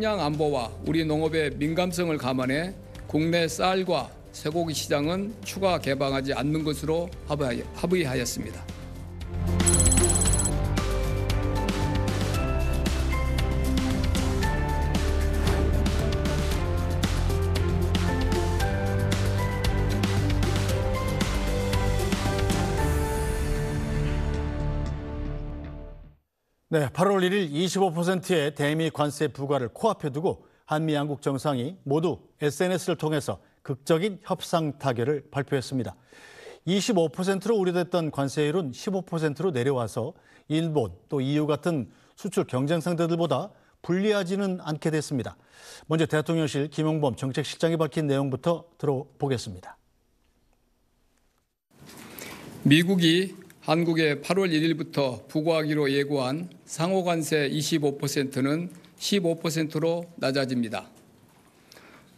식량 안보와 우리 농업의 민감성을 감안해 국내 쌀과 쇠고기 시장은 추가 개방하지 않는 것으로 합의하였습니다. 네, 8월 1일 25%의 대미 관세 부과를 코앞에 두고 한미 양국 정상이 모두 SNS를 통해서 극적인 협상 타결을 발표했습니다. 25%로 우려됐던 관세율은 15%로 내려와서 일본 또 EU 같은 수출 경쟁 상대들보다 불리하지는 않게 됐습니다. 먼저 대통령실 김용범 정책실장이 밝힌 내용부터 들어보겠습니다. 미국이 한국에 8월 1일부터 부과하기로 예고한 상호관세 25%는 15%로 낮아집니다.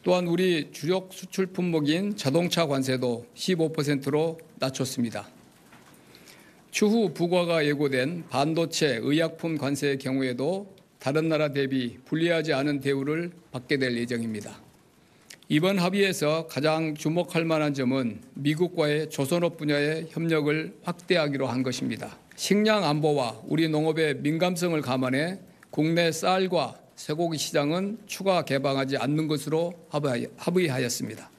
또한 우리 주력 수출 품목인 자동차 관세도 15%로 낮췄습니다. 추후 부과가 예고된 반도체, 의약품 관세의 경우에도 다른 나라 대비 불리하지 않은 대우를 받게 될 예정입니다. 이번 합의에서 가장 주목할 만한 점은 미국과의 조선업 분야의 협력을 확대하기로 한 것입니다. 식량 안보와 우리 농업의 민감성을 감안해 국내 쌀과 쇠고기 시장은 추가 개방하지 않는 것으로 합의하였습니다.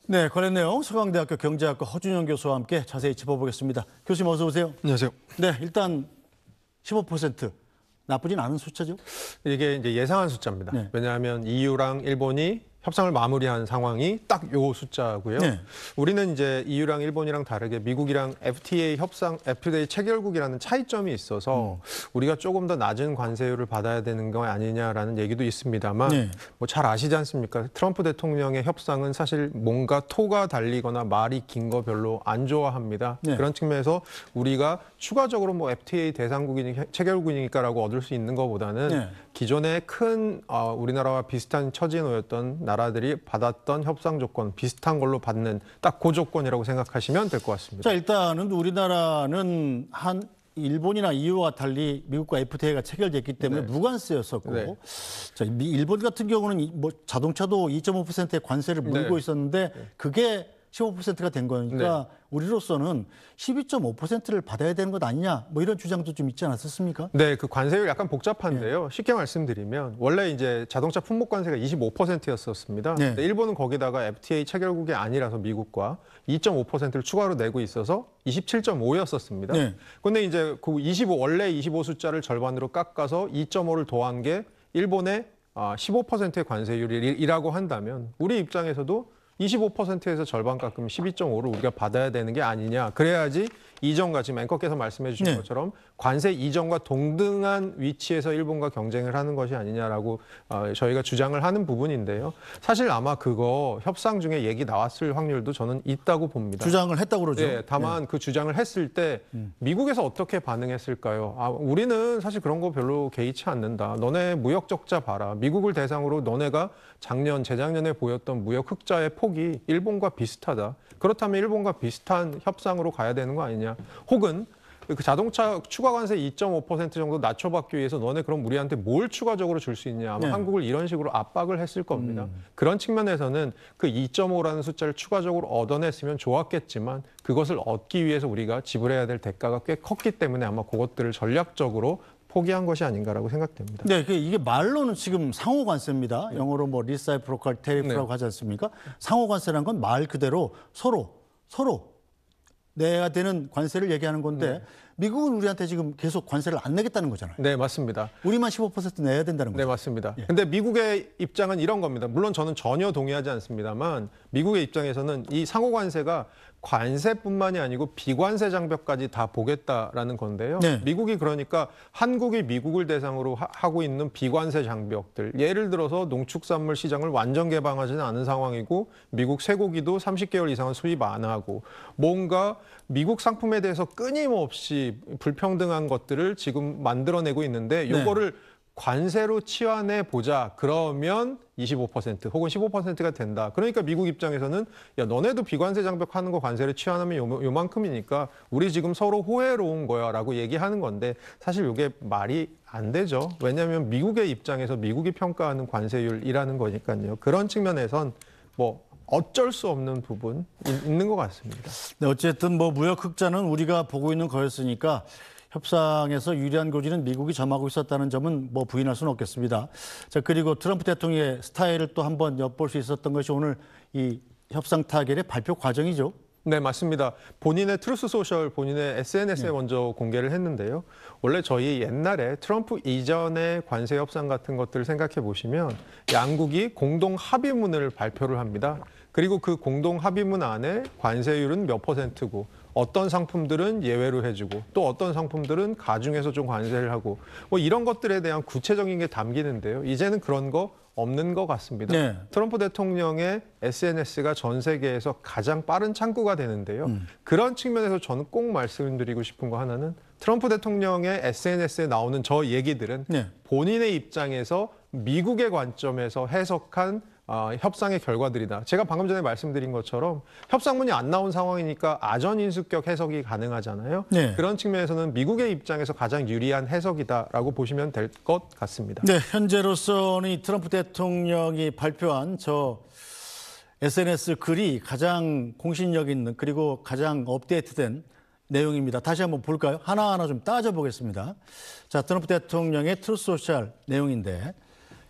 네, 관련 내용 서강대학교 경제학과 허준영 교수와 함께 자세히 짚어보겠습니다. 교수님 어서 오세요. 안녕하세요. 네, 일단 15% 나쁘진 않은 숫자죠? 이게 이제 예상한 숫자입니다. 네. 왜냐하면 EU랑 일본이 협상을 마무리한 상황이 딱 요 숫자고요. 네. 우리는 이제 EU랑 일본이랑 다르게 미국이랑 FTA 체결국이라는 차이점이 있어서 우리가 조금 더 낮은 관세율을 받아야 되는 거 아니냐라는 얘기도 있습니다만 네. 뭐 잘 아시지 않습니까? 트럼프 대통령의 협상은 사실 뭔가 토가 달리거나 말이 긴 거 별로 안 좋아합니다. 네. 그런 측면에서 우리가 추가적으로 뭐 FTA 대상국이니까 체결국이니까라고 얻을 수 있는 것보다는 네. 기존에 큰 우리나라와 비슷한 처지에 놓였던 나라들이 받았던 협상 조건 비슷한 걸로 받는 딱 그 조건이라고 생각하시면 될 것 같습니다. 자, 일단은 우리나라는 일본이나 EU와 달리 미국과 FTA가 체결됐기 때문에 네. 무관세였었고, 네. 자, 일본 같은 경우는 뭐 자동차도 2.5%의 관세를 물고 네. 있었는데 그게 15%가 된 거니까 우리로서는 12.5%를 받아야 되는 것 아니냐, 뭐 이런 주장도 좀 있지 않았었습니까? 네, 그 관세율 약간 복잡한데요. 쉽게 말씀드리면 원래 이제 자동차 품목 관세가 25%였었습니다. 네. 근데 일본은 거기다가 FTA 체결국이 아니라서 미국과 2.5%를 추가로 내고 있어서 27.5였었습니다. 네. 근데 이제 그 원래 25 숫자를 절반으로 깎아서 2.5를 더한 게 일본의 15%의 관세율이라고 한다면 우리 입장에서도 25%에서 절반 깎으면 12.5를 우리가 받아야 되는 게 아니냐. 그래야지 이전과 지금 앵커께서 말씀해 주신 네. 것처럼 관세 이전과 동등한 위치에서 일본과 경쟁을 하는 것이 아니냐라고 저희가 주장을 하는 부분인데요. 사실 아마 그거 협상 중에 얘기 나왔을 확률도 저는 있다고 봅니다. 주장을 했다고 그러죠. 네, 다만 그 주장을 했을 때 미국에서 어떻게 반응했을까요? 우리는 사실 그런 거 별로 개의치 않는다. 너네 무역 적자 봐라. 미국을 대상으로 너네가 재작년에 보였던 무역 흑자의 폭이 일본과 비슷하다. 그렇다면 일본과 비슷한 협상으로 가야 되는 거 아니냐. 혹은 그 자동차 추가 관세 2.5% 정도 낮춰받기 위해서 너네 그럼 우리한테 뭘 추가적으로 줄 수 있냐. 아마 네. 한국을 이런 식으로 압박을 했을 겁니다. 그런 측면에서는 그 2.5라는 숫자를 추가적으로 얻어냈으면 좋았겠지만 그것을 얻기 위해서 우리가 지불해야 될 대가가 꽤 컸기 때문에 아마 그것들을 전략적으로 포기한 것이 아닌가라고 생각됩니다. 네, 이게 말로는 지금 상호 관세입니다. 영어로 뭐 리사이프로컬 테리프라고 하지 않습니까? 상호 관세라는 건 말 그대로 서로 내야 되는 관세를 얘기하는 건데 미국은 우리한테 지금 계속 관세를 안 내겠다는 거잖아요. 네, 맞습니다. 우리만 15% 내야 된다는 거죠. 네, 맞습니다. 예. 근데 미국의 입장은 이런 겁니다. 물론 저는 전혀 동의하지 않습니다만 미국의 입장에서는 이 상호 관세가 관세뿐만이 아니고 비관세 장벽까지 다 보겠다라는 건데요. 네. 미국이 그러니까 한국이 미국을 대상으로 하고 있는 비관세 장벽들. 예를 들어서 농축산물 시장을 완전 개방하지는 않은 상황이고 미국 쇠고기도 30개월 이상은 수입 안 하고 뭔가 미국 상품에 대해서 끊임없이 불평등한 것들을 지금 만들어내고 있는데 네. 요거를 관세로 치환해 보자. 그러면 25% 혹은 15%가 된다. 그러니까 미국 입장에서는 야, 너네도 비관세 장벽하는 거 관세를 치환하면 요만큼이니까 우리 지금 서로 호혜로운 거야 라고 얘기하는 건데 사실 이게 말이 안 되죠. 왜냐하면 미국의 입장에서 미국이 평가하는 관세율이라는 거니까요. 그런 측면에선 뭐 어쩔 수 없는 부분 있는 것 같습니다. 네, 어쨌든 뭐 무역 흑자는 우리가 보고 있는 거였으니까 협상에서 유리한 고지는 미국이 점하고 있었다는 점은 뭐 부인할 수는 없겠습니다. 자, 그리고 트럼프 대통령의 스타일을 또 한번 엿볼 수 있었던 것이 오늘 이 협상 타결의 발표 과정이죠. 네, 맞습니다. 본인의 트루스 소셜, 본인의 SNS에 먼저 공개를 했는데요. 원래 저희 옛날에 트럼프 이전의 관세 협상 같은 것들을 생각해 보시면 양국이 공동 합의문을 발표를 합니다. 그리고 그 공동 합의문 안에 관세율은 몇 %고 어떤 상품들은 예외로 해주고 또 어떤 상품들은 가중해서 좀 관세를 하고 뭐 이런 것들에 대한 구체적인 게 담기는데요. 이제는 그런 거 없는 것 같습니다. 네. 트럼프 대통령의 SNS가 전 세계에서 가장 빠른 창구가 되는데요. 그런 측면에서 저는 꼭 말씀드리고 싶은 거 하나는 트럼프 대통령의 SNS에 나오는 저 얘기들은 네. 본인의 입장에서 미국의 관점에서 해석한 협상의 결과들이다. 제가 방금 전에 말씀드린 것처럼 협상문이 안 나온 상황이니까 아전인수격 해석이 가능하잖아요. 네. 그런 측면에서는 미국의 입장에서 가장 유리한 해석이다라고 보시면 될 것 같습니다. 네, 현재로서는 이 트럼프 대통령이 발표한 저 SNS 글이 가장 공신력 있는 그리고 가장 업데이트된 내용입니다. 다시 한번 볼까요? 하나하나 좀 따져보겠습니다. 자, 트럼프 대통령의 트루스 소셜 내용인데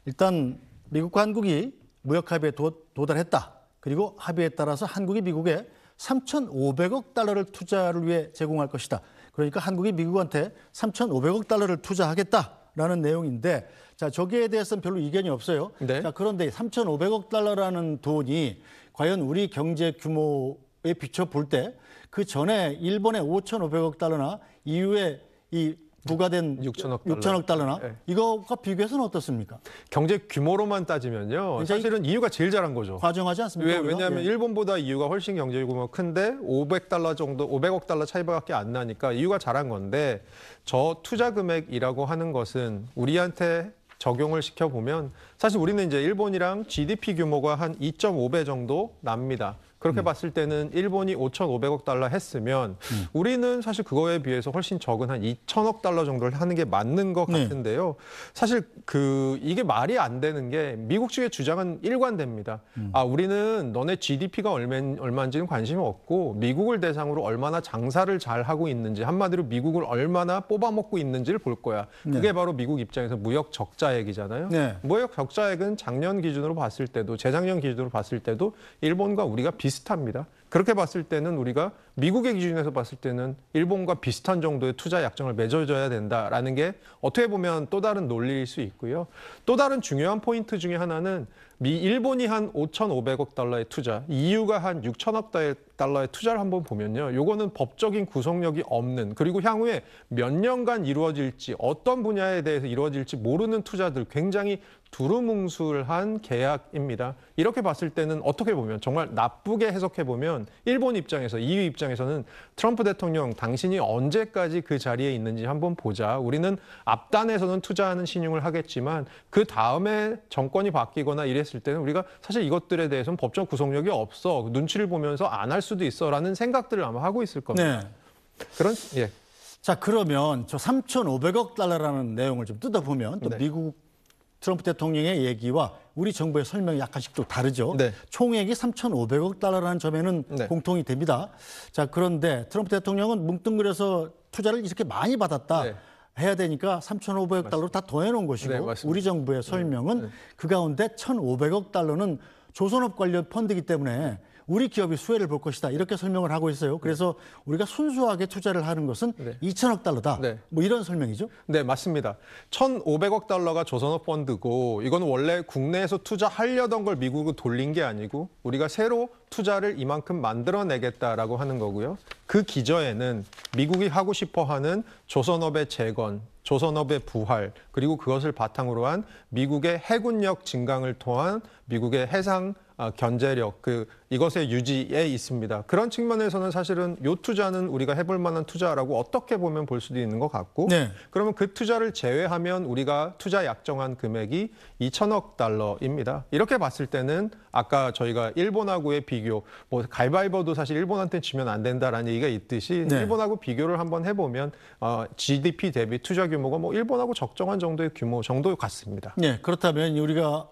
일단 미국과 한국이 무역 합의에 도달했다. 그리고 합의에 따라서 한국이 미국에 3,500억 달러를 투자를 위해 제공할 것이다. 그러니까 한국이 미국한테 3,500억 달러를 투자하겠다라는 내용인데 자, 저기에 대해서는 별로 이견이 없어요. 네. 자, 그런데 3,500억 달러라는 돈이 과연 우리 경제 규모에 비춰 볼 때 그 전에 일본의 5,500억 달러나 이후에 이 부과된 6천억 달러나 네. 이거와 비교해서는 어떻습니까? 경제 규모로만 따지면요. 사실은 EU가 제일 잘한 거죠. 과정하지 않습니까? 왜냐하면 일본보다 EU가 훨씬 경제 규모가 큰데 500달러 정도, 500억 달러 차이밖에 안 나니까 EU가 잘한 건데 저 투자 금액이라고 하는 것은 우리한테 적용을 시켜보면 사실 우리는 이제 일본이랑 GDP 규모가 한 2.5배 정도 납니다. 그렇게 봤을 때는 일본이 5,500억 달러 했으면 우리는 사실 그거에 비해서 훨씬 적은 한 2천억 달러 정도를 하는 게 맞는 것 같은데요. 사실 이게 말이 안 되는 게 미국 측의 주장은 일관됩니다. 우리는 너네 GDP가 얼마인지는 관심이 없고 미국을 대상으로 얼마나 장사를 잘 하고 있는지 한마디로 미국을 얼마나 뽑아먹고 있는지를 볼 거야. 그게 바로 미국 입장에서 무역 적자액이잖아요. 네. 무역 적자액은 작년 기준으로 봤을 때도 재작년 기준으로 봤을 때도 일본과 우리가 비슷합니다. 그렇게 봤을 때는 우리가 미국의 기준에서 봤을 때는 일본과 비슷한 정도의 투자 약정을 맺어줘야 된다라는 게 어떻게 보면 또 다른 논리일 수 있고요. 또 다른 중요한 포인트 중에 하나는 일본이 한 5,500억 달러의 투자, EU가 한 6천억 달러의 투자를 한번 보면요. 요거는 법적인 구속력이 없는 그리고 향후에 몇 년간 이루어질지 어떤 분야에 대해서 이루어질지 모르는 투자들 굉장히 두루뭉술한 계약입니다. 이렇게 봤을 때는 어떻게 보면 정말 나쁘게 해석해 보면 일본 입장에서 EU 입장에서는 트럼프 대통령 당신이 언제까지 그 자리에 있는지 한번 보자. 우리는 앞단에서는 투자하는 신용을 하겠지만 그 다음에 정권이 바뀌거나 이랬을 때는 우리가 사실 이것들에 대해서는 법적 구속력이 없어. 눈치를 보면서 안 할 수도 있어라는 생각들을 아마 하고 있을 겁니다. 네. 예. 자, 그러면 저 3,500억 달러라는 내용을 좀 뜯어보면 또 미국 트럼프 대통령의 얘기와 우리 정부의 설명이 약간씩 또 다르죠. 네. 총액이 3,500억 달러라는 점에는 공통이 됩니다. 자, 그런데 트럼프 대통령은 뭉뚱그려서 투자를 이렇게 많이 받았다. 해야 되니까 3,500억 달러로 다 더해놓은 것이고 우리 정부의 설명은 그 가운데 1,500억 달러는 조선업 관련 펀드이기 때문에 우리 기업이 수혜를 볼 것이다. 이렇게 설명을 하고 있어요. 그래서 우리가 순수하게 투자를 하는 것은 2천억 달러다. 뭐 이런 설명이죠. 네, 맞습니다. 1,500억 달러가 조선업 펀드고 이건 원래 국내에서 투자하려던 걸 미국으로 돌린 게 아니고 우리가 새로 투자를 이만큼 만들어내겠다라고 하는 거고요. 그 기저에는 미국이 하고 싶어하는 조선업의 재건, 조선업의 부활, 그리고 그것을 바탕으로 한 미국의 해군력 증강을 통한 미국의 해상 견제력, 이것의 유지에 있습니다. 그런 측면에서는 사실은 이 투자는 우리가 해볼 만한 투자라고 어떻게 보면 볼 수도 있는 것 같고, 네. 그러면 그 투자를 제외하면 우리가 투자 약정한 금액이 2천억 달러입니다. 이렇게 봤을 때는 아까 저희가 일본하고의 비교, 뭐 가위바위보도 사실 일본한테 지면 안 된다라는 얘기가 있듯이 네. 일본하고 비교를 한번 해보면 GDP 대비 투자 규모가 뭐 일본하고 적정한 정도의 규모 정도 같습니다. 네, 그렇다면 우리가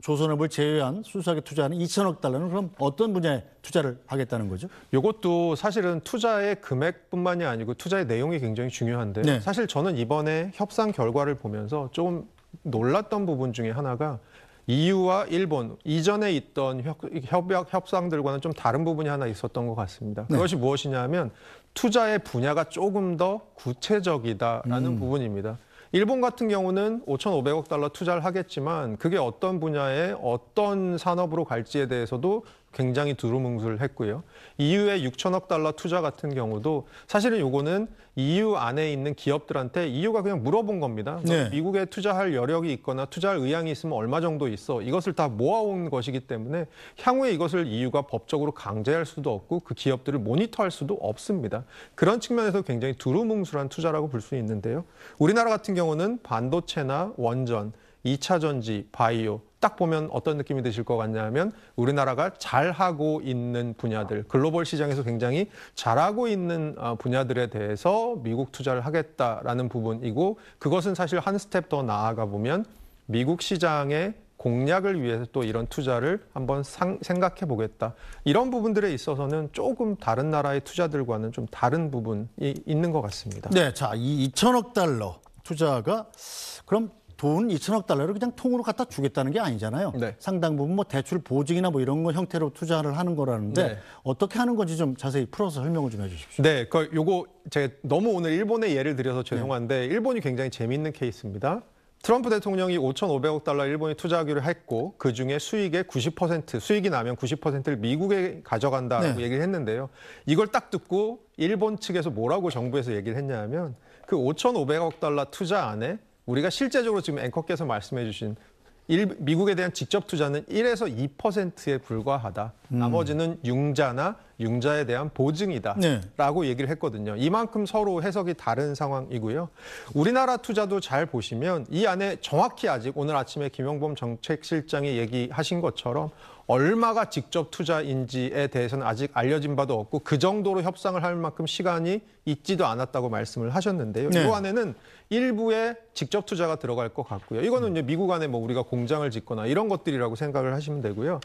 조선업을 제외한 순수하게 투자하는 2천억 달러는 그럼 어떤 분야에 투자를 하겠다는 거죠? 이것도 사실은 투자의 금액뿐만이 아니고 투자의 내용이 굉장히 중요한데 네. 사실 저는 이번에 협상 결과를 보면서 조금 놀랐던 부분 중에 하나가 EU와 일본 이전에 있던 협상들과는 좀 다른 부분이 하나 있었던 것 같습니다. 그것이 무엇이냐면 투자의 분야가 조금 더 구체적이다라는 부분입니다. 일본 같은 경우는 5,500억 달러 투자를 하겠지만 그게 어떤 분야에 어떤 산업으로 갈지에 대해서도 굉장히 두루뭉술했고요. EU의 6천억 달러 투자 같은 경우도 사실은 요거는 EU 안에 있는 기업들한테 EU가 그냥 물어본 겁니다. 네. 미국에 투자할 여력이 있거나 투자할 의향이 있으면 얼마 정도 있어. 이것을 다 모아온 것이기 때문에 향후에 이것을 EU가 법적으로 강제할 수도 없고 그 기업들을 모니터할 수도 없습니다. 그런 측면에서 굉장히 두루뭉술한 투자라고 볼 수 있는데요. 우리나라 같은 경우는 반도체나 원전, 2차 전지, 바이오 딱 보면 어떤 느낌이 드실 것 같냐면 우리나라가 잘하고 있는 분야들, 글로벌 시장에서 굉장히 잘하고 있는 분야들에 대해서 미국 투자를 하겠다라는 부분이고 그것은 사실 한 스텝 더 나아가 보면 미국 시장의 공략을 위해서 또 이런 투자를 한번 생각해 보겠다. 이런 부분들에 있어서는 조금 다른 나라의 투자들과는 좀 다른 부분이 있는 것 같습니다. 네, 자, 이 2천억 달러 투자가 그럼 돈 2천억 달러를 그냥 통으로 갖다 주겠다는 게 아니잖아요. 네. 상당 부분 뭐 대출 보증이나 뭐 이런 거 형태로 투자를 하는 거라는데 네. 어떻게 하는 건지 좀 자세히 풀어서 설명을 좀 해주십시오. 네, 요거 제가 너무 오늘 일본의 예를 들여서 죄송한데 일본이 굉장히 재미있는 케이스입니다. 트럼프 대통령이 5,500억 달러 일본이 투자하기로 했고 그중에 수익의 90%, 수익이 나면 90%를 미국에 가져간다고 얘기를 했는데요. 이걸 딱 듣고 일본 측에서 뭐라고 정부에서 얘기를 했냐면 그 5,500억 달러 투자 안에 우리가 실제적으로 지금 앵커께서 말씀해 주신 미국에 대한 직접 투자는 1에서 2%에 불과하다. 나머지는 융자에 대한 보증이다라고 얘기를 했거든요. 이만큼 서로 해석이 다른 상황이고요. 우리나라 투자도 잘 보시면 이 안에 정확히 아직 오늘 아침에 김용범 정책실장이 얘기하신 것처럼 얼마가 직접 투자인지에 대해서는 아직 알려진 바도 없고 그 정도로 협상을 할 만큼 시간이 있지도 않았다고 말씀을 하셨는데요. 네. 이 안에는 일부의 직접 투자가 들어갈 것 같고요. 이거는 이제 미국 안에 뭐 우리가 공장을 짓거나 이런 것들이라고 생각을 하시면 되고요.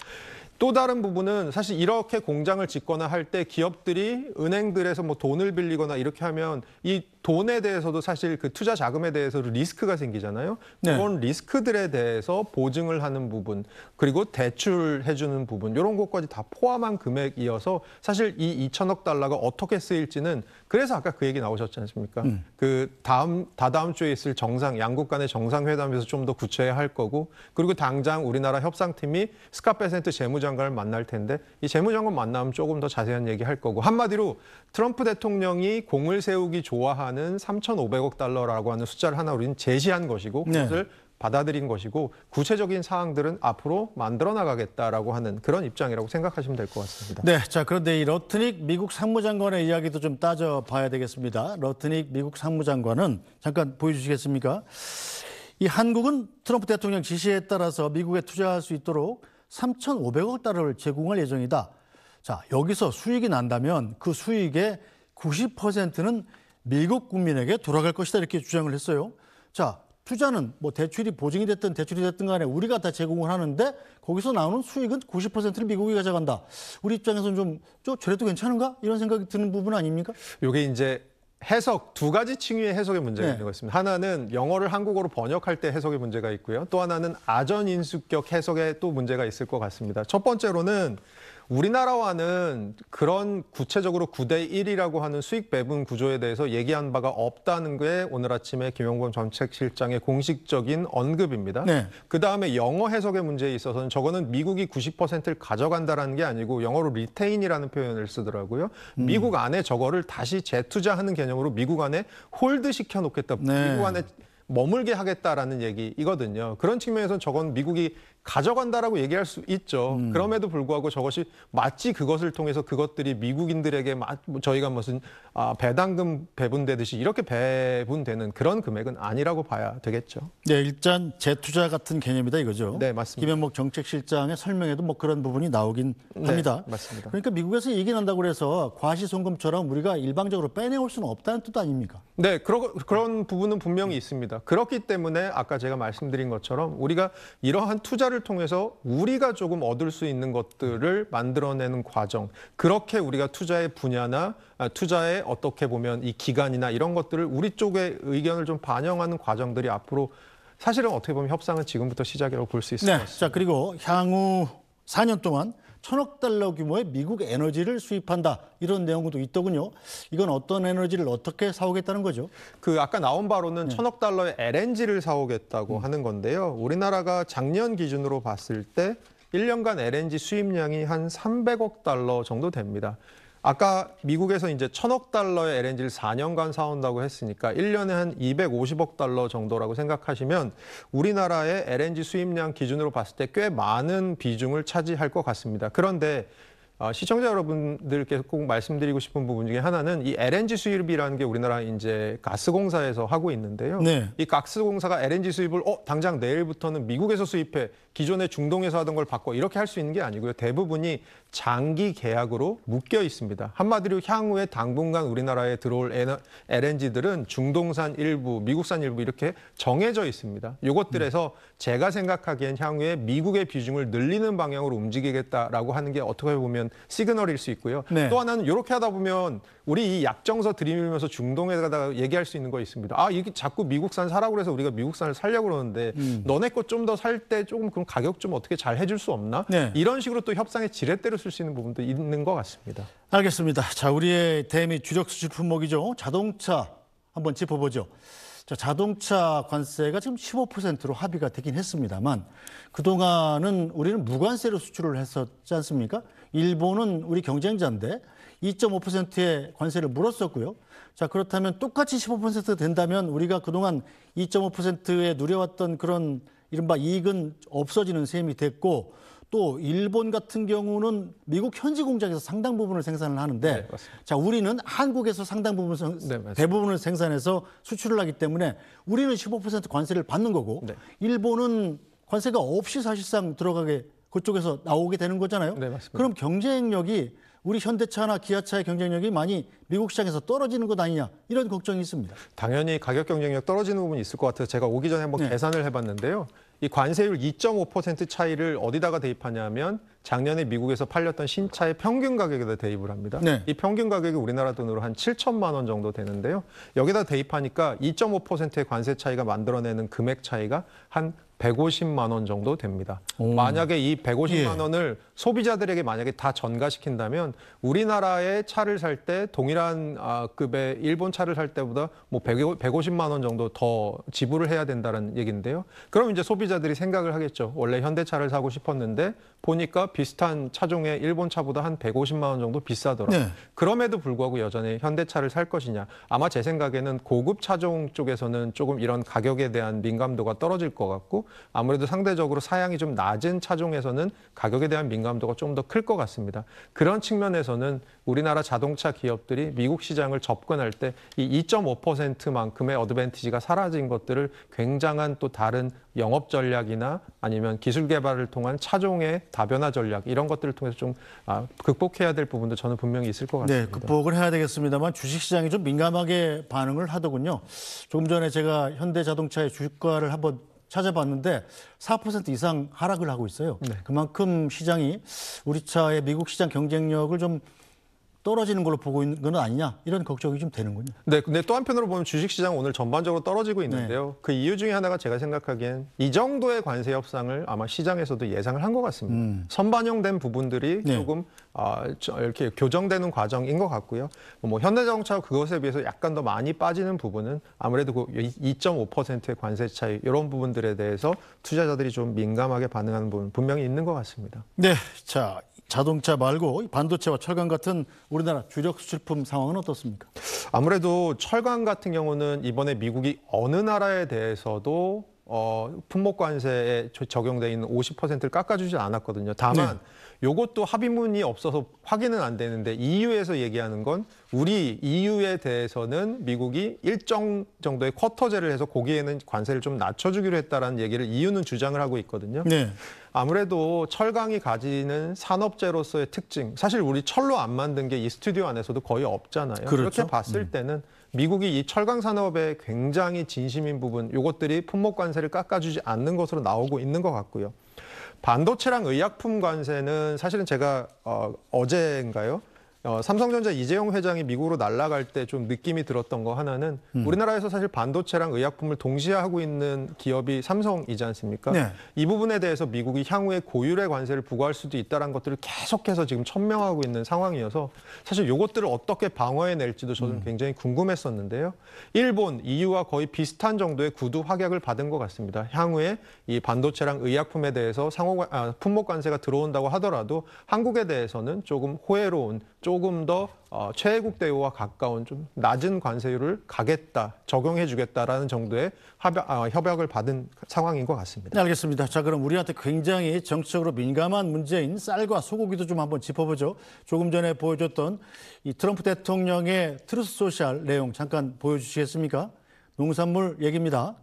또 다른 부분은 사실 이렇게 공장을 짓거나 할 때 기업들이 은행들에서 뭐 돈을 빌리거나 이렇게 하면 이 돈에 대해서도 사실 그 투자 자금에 대해서 리스크가 생기잖아요. 네. 그런 리스크들에 대해서 보증을 하는 부분 그리고 대출해주는 부분 이런 것까지 다 포함한 금액이어서 사실 이 2천억 달러가 어떻게 쓰일지는 그래서 아까 그 얘기 나오셨지 않습니까? 그 다다음 주에 있을 양국 간의 정상회담에서 좀 더 구체화할 거고 그리고 당장 우리나라 협상팀이 스캇베센트 재무장관을 만날 텐데 이 재무장관 만나면 조금 더 자세한 얘기 할 거고 한마디로 트럼프 대통령이 공을 세우기 좋아하는 3,500억 달러라고 하는 숫자를 하나 우리는 제시한 것이고 그것을 받아들인 것이고 구체적인 사항들은 앞으로 만들어 나가겠다라고 하는 그런 입장이라고 생각하시면 될 것 같습니다. 네, 자 그런데 이 러트닉 미국 상무장관의 이야기도 좀 따져봐야 되겠습니다. 러트닉 미국 상무장관은 잠깐 보여주시겠습니까? 이 한국은 트럼프 대통령 지시에 따라서 미국에 투자할 수 있도록 3,500억 달러를 제공할 예정이다. 자, 여기서 수익이 난다면 그 수익의 90%는 미국 국민에게 돌아갈 것이다 이렇게 주장을 했어요. 자, 투자는 뭐 대출이 보증이 됐든 대출이 됐든 간에 우리가 다 제공을 하는데 거기서 나오는 수익은 90%를 미국이 가져간다. 우리 입장에서는 좀 저래도 괜찮은가? 이런 생각이 드는 부분 아닙니까? 이게 이제 해석 두 가지 층위의 해석의 문제가 있는 것 같습니다. 하나는 영어를 한국어로 번역할 때 해석의 문제가 있고요. 또 하나는 아전인수격 해석에 또 문제가 있을 것 같습니다. 첫 번째로는 우리나라와는 그런 구체적으로 9대1이라고 하는 수익 배분 구조에 대해서 얘기한 바가 없다는 게 오늘 아침에 김용범 정책실장의 공식적인 언급입니다. 네. 그다음에 영어 해석의 문제에 있어서는 저거는 미국이 90%를 가져간다라는 게 아니고 영어로 리테인이라는 표현을 쓰더라고요. 미국 안에 저거를 다시 재투자하는 개념으로 미국 안에 홀드 시켜놓겠다. 네. 미국 안에 머물게 하겠다라는 얘기이거든요. 그런 측면에서는 저건 미국이 가져간다라고 얘기할 수 있죠. 그럼에도 불구하고 저것이 마치 그것을 통해서 그것들이 미국인들에게 저희가 무슨 배당금 배분되듯이 이렇게 배분되는 그런 금액은 아니라고 봐야 되겠죠. 네, 일단 재투자 같은 개념이다 이거죠. 네, 맞습니다. 김현목 정책실장의 설명에도 뭐 그런 부분이 나오긴 합니다. 네, 맞습니다. 그러니까 미국에서 얘기 난다고 그래서 과시송금처럼 우리가 일방적으로 빼내올 수는 없다는 뜻 아닙니까? 네, 그런 부분은 분명히 있습니다. 그렇기 때문에 아까 제가 말씀드린 것처럼 우리가 이러한 투자를 통해서 우리가 조금 얻을 수 있는 것들을 만들어내는 과정, 그렇게 우리가 투자의 분야나 투자에 어떻게 보면 이 기간이나 이런 것들을 우리 쪽의 의견을 좀 반영하는 과정들이 앞으로 사실은 어떻게 보면 협상은 지금부터 시작이라고 볼 수 있을 것 네, 같습니다. 자 그리고 향후 4년 동안 1,000억 달러 규모의 미국 에너지를 수입한다 이런 내용도 있더군요. 이건 어떤 에너지를 어떻게 사오겠다는 거죠? 그 아까 나온 바로는 1,000억 달러의 LNG를 사오겠다고 하는 건데요. 우리나라가 작년 기준으로 봤을 때 1년간 LNG 수입량이 한 300억 달러 정도 됩니다. 아까 미국에서 이제 1,000억 달러의 LNG를 4년간 사온다고 했으니까 1년에 한 250억 달러 정도라고 생각하시면 우리나라의 LNG 수입량 기준으로 봤을 때 꽤 많은 비중을 차지할 것 같습니다. 그런데 시청자 여러분들께 꼭 말씀드리고 싶은 부분 중에 하나는 이 LNG 수입이라는 게 우리나라 이제 가스공사에서 하고 있는데요. 네. 이 가스공사가 LNG 수입을 당장 내일부터는 미국에서 수입해 기존에 중동에서 하던 걸 바꿔 이렇게 할 수 있는 게 아니고요. 대부분이 장기 계약으로 묶여 있습니다. 한마디로 향후에 당분간 우리나라에 들어올 LNG들은 중동산 일부, 미국산 일부 이렇게 정해져 있습니다. 이것들에서 제가 생각하기엔 향후에 미국의 비중을 늘리는 방향으로 움직이겠다라고 하는 게 어떻게 보면 시그널일 수 있고요. 네. 또 하나는 이렇게 하다 보면 우리 이 약정서 들이밀면서 중동에다가 얘기할 수 있는 거 있습니다. 이게 자꾸 미국산 사라고 그래서 우리가 미국산을 살려고 그러는데 너네 거 좀 더 살 때 조금 그럼 가격 좀 어떻게 잘 해줄 수 없나? 네. 이런 식으로 또 협상의 지렛대로 쓸 수 있는 부분도 있는 것 같습니다. 알겠습니다. 자, 우리의 대미 주력 수출 품목이죠. 자동차 한번 짚어보죠. 자, 자동차 관세가 지금 15%로 합의가 되긴 했습니다만 그동안은 우리는 무관세로 수출을 했었지 않습니까? 일본은 우리 경쟁자인데 2.5%의 관세를 물었었고요. 자, 그렇다면 똑같이 15% 된다면 우리가 그동안 2.5%에 누려왔던 그런 이른바 이익은 없어지는 셈이 됐고 또 일본 같은 경우는 미국 현지 공장에서 상당 부분을 생산을 하는데 네, 맞습니다. 자, 우리는 한국에서 상당 부분 맞습니다. 대부분을 생산해서 수출을 하기 때문에 우리는 15% 관세를 받는 거고 네. 일본은 관세가 없이 사실상 들어가게 그쪽에서 나오게 되는 거잖아요. 네, 맞습니다. 그럼 경쟁력이 우리 현대차나 기아차의 경쟁력이 많이 미국 시장에서 떨어지는 것 아니냐 이런 걱정이 있습니다. 당연히 가격 경쟁력 떨어지는 부분이 있을 것 같아서 제가 오기 전에 한번 계산을 해봤는데요. 이 관세율 2.5% 차이를 어디다가 대입하냐면 작년에 미국에서 팔렸던 신차의 평균 가격에다 대입을 합니다. 네. 이 평균 가격이 우리나라 돈으로 한 7천만 원 정도 되는데요. 여기다 대입하니까 2.5%의 관세 차이가 만들어내는 금액 차이가 한 150만 원 정도 됩니다. 만약에 이 150만 원을 소비자들에게 만약에 다 전가시킨다면 우리나라의 차를 살 때 동일한 급의 일본 차를 살 때보다 뭐 150만 원 정도 더 지불을 해야 된다는 얘기인데요. 그럼 이제 소비자들이 생각을 하겠죠. 원래 현대차를 사고 싶었는데 보니까 비슷한 차종의 일본 차보다 한 150만 원 정도 비싸더라. 네. 그럼에도 불구하고 여전히 현대차를 살 것이냐. 아마 제 생각에는 고급 차종 쪽에서는 조금 이런 가격에 대한 민감도가 떨어질 것 같고 아무래도 상대적으로 사양이 좀 낮은 차종에서는 가격에 대한 민감도가 좀 더 클 것 같습니다. 그런 측면에서는 우리나라 자동차 기업들이 미국 시장을 접근할 때 이 2.5%만큼의 어드밴티지가 사라진 것들을 굉장한 또 다른 영업 전략이나 아니면 기술 개발을 통한 차종의 다변화 전략 이런 것들을 통해서 좀 극복해야 될 부분도 저는 분명히 있을 것 같습니다. 네, 극복을 해야 되겠습니다만 주식시장이 좀 민감하게 반응을 하더군요. 조금 전에 제가 현대자동차의 주가를 한번 찾아봤는데 4% 이상 하락을 하고 있어요. 네. 그만큼 시장이 우리 차의 미국 시장 경쟁력을 좀 떨어지는 걸로 보고 있는 건 아니냐 이런 걱정이 좀 되는군요. 네, 근데 또 한편으로 보면 주식시장 오늘 전반적으로 떨어지고 있는데요. 그 이유 중에 하나가 제가 생각하기엔 이 정도의 관세 협상을 아마 시장에서도 예상을 한 것 같습니다. 선반영된 부분들이 네. 조금 이렇게 교정되는 과정인 것 같고요. 뭐 현대자동차 그것에 비해서 약간 더 많이 빠지는 부분은 아무래도 그 2.5%의 관세 차이 이런 부분들에 대해서 투자자들이 좀 민감하게 반응하는 부분 분명히 있는 것 같습니다. 네, 자 자동차 말고 반도체와 철강 같은 우리나라 주력 수출품 상황은 어떻습니까? 아무래도 철강 같은 경우는 이번에 미국이 어느 나라에 대해서도 품목 관세에 적용돼 있는 50%를 깎아주지 않았거든요. 다만 이것도 합의문이 없어서 확인은 안 되는데 EU에서 얘기하는 건 우리 EU에 대해서는 미국이 일정 정도의 쿼터제를 해서 거기에는 관세를 좀 낮춰주기로 했다라는 얘기를 EU는 주장을 하고 있거든요. 네. 아무래도 철강이 가지는 산업재로서의 특징, 사실 우리 철로 안 만든 게 이 스튜디오 안에서도 거의 없잖아요. 그렇죠. 그렇게 봤을 때는 미국이 이 철강 산업에 굉장히 진심인 부분, 이것들이 품목 관세를 깎아주지 않는 것으로 나오고 있는 것 같고요. 반도체랑 의약품 관세는 사실은 제가 어제인가요? 삼성전자 이재용 회장이 미국으로 날아갈 때 좀 느낌이 들었던 거 하나는 우리나라에서 사실 반도체랑 의약품을 동시에 하고 있는 기업이 삼성이지 않습니까? 네. 이 부분에 대해서 미국이 향후에 고율의 관세를 부과할 수도 있다는 것들을 계속해서 지금 천명하고 있는 상황이어서 사실 이것들을 어떻게 방어해낼지도 저는 굉장히 궁금했었는데요. 일본, EU와 거의 비슷한 정도의 구두 확약을 받은 것 같습니다. 향후에 이 반도체랑 의약품에 대해서 품목 관세가 들어온다고 하더라도 한국에 대해서는 조금 호혜로운, 조금 더 최애국 대우와 가까운 좀 낮은 관세율을 적용해주겠다라는 정도의 협약을 받은 상황인 것 같습니다. 네, 알겠습니다. 자, 그럼 우리한테 굉장히 정치적으로 민감한 문제인 쌀과 소고기도 좀 한번 짚어보죠. 조금 전에 보여줬던 이 트럼프 대통령의 트루스 소셜 내용 잠깐 보여주시겠습니까? 농산물 얘기입니다.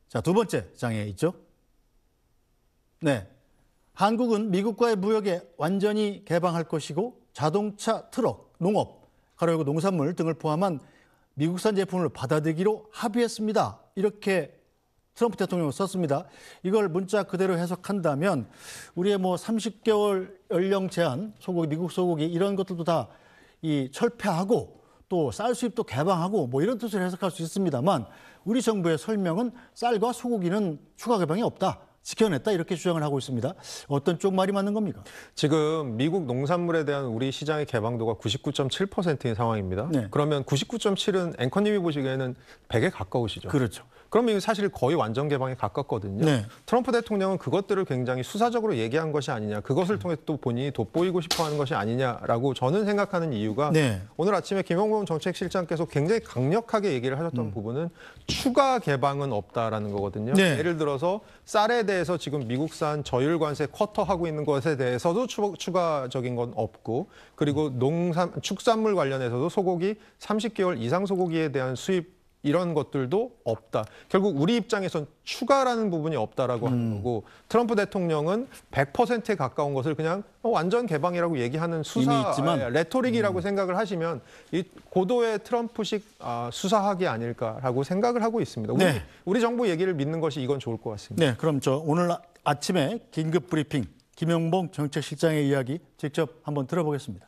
자, 두 번째 장에 있죠. 네. 한국은 미국과의 무역에 완전히 개방할 것이고 자동차, 트럭, 농업, 가로열고 농산물 등을 포함한 미국산 제품을 받아들이기로 합의했습니다. 이렇게 트럼프 대통령은 썼습니다. 이걸 문자 그대로 해석한다면 우리의 30개월 연령 제한, 소고기, 미국 소고기 이런 것들도 다 이 철폐하고 또 쌀 수입도 개방하고 이런 뜻을 해석할 수 있습니다만 우리 정부의 설명은 쌀과 소고기는 추가 개방이 없다. 지켜냈다 이렇게 주장을 하고 있습니다. 어떤 쪽 말이 맞는 겁니까? 지금 미국 농산물에 대한 우리 시장의 개방도가 99.7%인 상황입니다. 네. 그러면 99.7은 앵커님이 보시기에는 100에 가까우시죠. 그렇죠. 그러면 이거 사실 거의 완전 개방에 가깝거든요. 네. 트럼프 대통령은 그것들을 굉장히 수사적으로 얘기한 것이 아니냐, 그것을 통해 또 본인이 돋보이고 싶어하는 것이 아니냐라고 저는 생각하는 이유가 네. 오늘 아침에 김용범 정책실장께서 굉장히 강력하게 얘기를 하셨던 부분은 추가 개방은 없다라는 거거든요. 네. 예를 들어서 쌀에 대해서 지금 미국산 저율 관세 쿼터하고 있는 것에 대해서도 추가적인 건 없고, 그리고 축산물 관련해서도 소고기 30개월 이상 소고기에 대한 수입 이런 것들도 없다. 결국 우리 입장에선 추가라는 부분이 없다라고 하는 거고, 트럼프 대통령은 100%에 가까운 것을 그냥 완전 개방이라고 얘기하는 레토릭이라고 생각을 하시면 이 고도의 트럼프식 수사하기 아닐까라고 생각을 하고 있습니다. 네. 우리 정부 얘기를 믿는 것이 이건 좋을 것 같습니다. 네, 그럼 오늘 아침에 긴급 브리핑 김용봉 정책실장의 이야기 직접 한번 들어보겠습니다.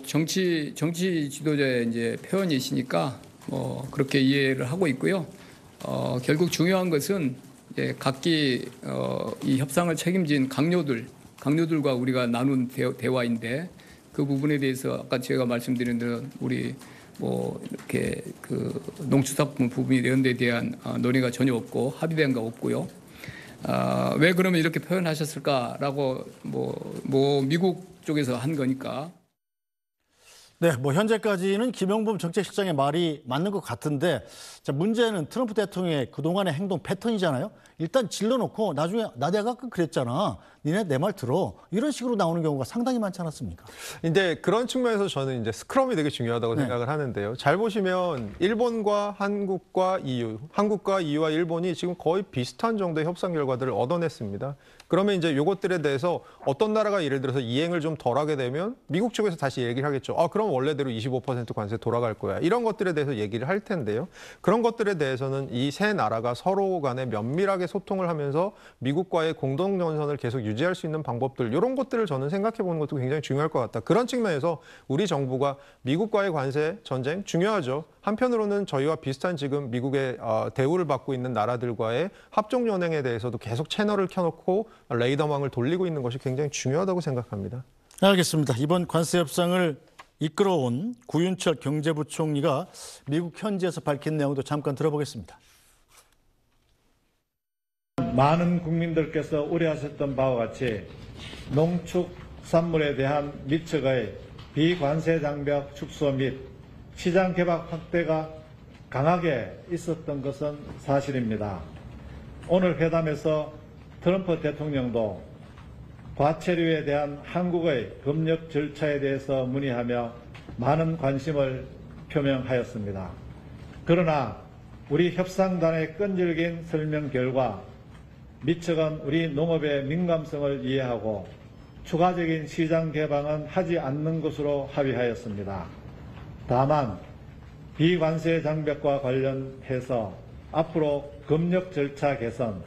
정치 지도자의 이제 표현이시니까 그렇게 이해를 하고 있고요. 결국 중요한 것은 이제 각기 이 협상을 책임진 강요들과 우리가 나눈 대화인데 그 부분에 대해서 아까 제가 말씀드린 대로 우리 이렇게 그 농축산품 부분 이런 데 대한 논의가 전혀 없고 합의된 거 없고요. 왜 그러면 이렇게 표현하셨을까라고 미국 쪽에서 한 거니까. 네, 현재까지는 김용범 정책실장의 말이 맞는 것 같은데, 자, 문제는 트럼프 대통령의 그동안의 행동 패턴이잖아요. 일단 질러놓고 나중에 내가 그랬잖아. 니네 내 말 들어. 이런 식으로 나오는 경우가 상당히 많지 않았습니까? 근데 그런 측면에서 저는 이제 스크럼이 되게 중요하다고 생각을 하는데요. 잘 보시면 일본과 한국과 EU와 일본이 지금 거의 비슷한 정도의 협상 결과들을 얻어냈습니다. 그러면 이제 이것들에 대해서 어떤 나라가 예를 들어서 이행을 좀 덜하게 되면 미국 쪽에서 다시 얘기를 하겠죠. 그럼 원래대로 25% 관세 돌아갈 거야. 이런 것들에 대해서 얘기를 할 텐데요. 그런 것들에 대해서는 이 세 나라가 서로 간에 면밀하게 소통을 하면서 미국과의 공동 전선을 계속 유지할 수 있는 방법들, 이런 것들을 저는 생각해 보는 것도 굉장히 중요할 것 같다. 그런 측면에서 우리 정부가 미국과의 관세 전쟁 중요하죠. 한편으로는 저희와 비슷한 지금 미국의 대우를 받고 있는 나라들과의 합종 연행에 대해서도 계속 채널을 켜놓고 레이더망을 돌리고 있는 것이 굉장히 중요하다고 생각합니다. 알겠습니다. 이번 관세 협상을 이끌어온 구윤철 경제부총리가 미국 현지에서 밝힌 내용도 잠깐 들어보겠습니다. 많은 국민들께서 우려하셨던 바와 같이 농축산물에 대한 미측의 비관세 장벽 축소 및 시장 개박 확대가 강하게 있었던 것은 사실입니다. 오늘 회담에서 트럼프 대통령도 과체류에 대한 한국의 검역 절차에 대해서 문의하며 많은 관심을 표명하였습니다. 그러나 우리 협상단의 끈질긴 설명 결과 미측은 우리 농업의 민감성을 이해하고 추가적인 시장 개방은 하지 않는 것으로 합의하였습니다. 다만 비관세 장벽과 관련해서 앞으로 검역 절차 개선,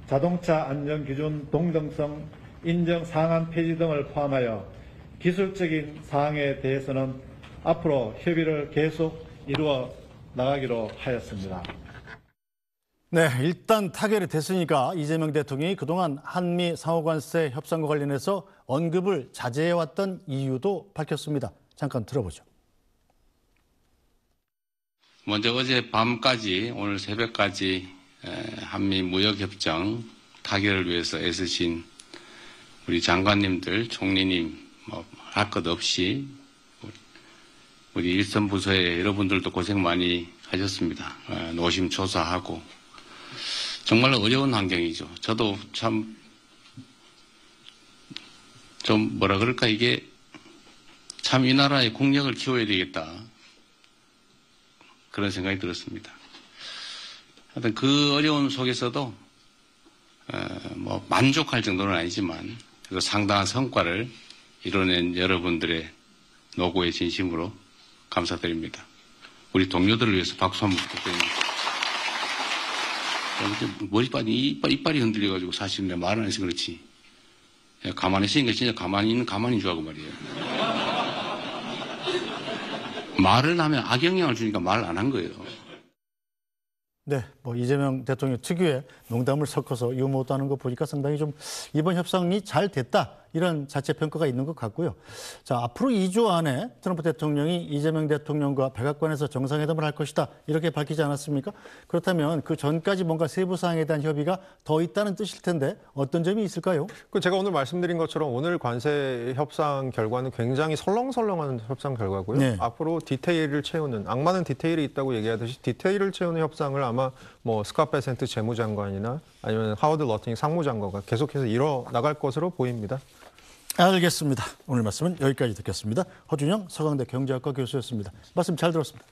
자동차 안전기준 동등성 인정 상한 폐지 등을 포함하여 기술적인 사항에 대해서는 앞으로 협의를 계속 이루어 나가기로 하였습니다. 네, 일단 타결이 됐으니까 이재명 대통령이 그동안 한미 상호관세 협상과 관련해서 언급을 자제해왔던 이유도 밝혔습니다. 잠깐 들어보죠. 먼저 어제 밤까지 오늘 새벽까지 한미 무역협정 타결을 위해서 애쓰신 우리 장관님들, 총리님 할 것 없이 우리 일선 부서의 여러분들도 고생 많이 하셨습니다. 노심초사하고 정말 어려운 환경이죠. 저도 참 좀 뭐라 그럴까 이게 참 이 나라의 국력을 키워야 되겠다. 그런 생각이 들었습니다. 하여튼 그 어려운 속에서도 뭐 만족할 정도는 아니지만 그래도 상당한 성과를 이뤄낸 여러분들의 노고에 진심으로 감사드립니다. 우리 동료들을 위해서 박수 한번 부탁드립니다. 머리빨이 이빨이 흔들려가지고 사실 내가 말을 안 해서 그렇지. 가만히 있으니까 진짜 가만히 줄 알고 말이에요. 말을 하면 악영향을 주니까 말을 안 한 거예요. 네, 뭐 이재명 대통령 특유의 농담을 섞어서 유머도 하는 거 보니까 상당히 좀 이번 협상이 잘 됐다 이런 자체 평가가 있는 것 같고요. 자, 앞으로 2주 안에 트럼프 대통령이 이재명 대통령과 백악관에서 정상회담을 할 것이다 이렇게 밝히지 않았습니까? 그렇다면 그 전까지 뭔가 세부 사항에 대한 협의가 더 있다는 뜻일 텐데 어떤 점이 있을까요? 제가 오늘 말씀드린 것처럼 오늘 관세 협상 결과는 굉장히 설렁설렁한 협상 결과고요. 네. 앞으로 디테일을 채우는 악마는 디테일이 있다고 얘기하듯이 디테일을 채우는 협상을 아마 뭐 스캇 베센트 재무장관이나 아니면 하워드 러팅 상무장관과 계속해서 이뤄 나갈 것으로 보입니다. 알겠습니다. 오늘 말씀은 여기까지 듣겠습니다. 허준영 서강대 경제학과 교수였습니다. 말씀 잘 들었습니다.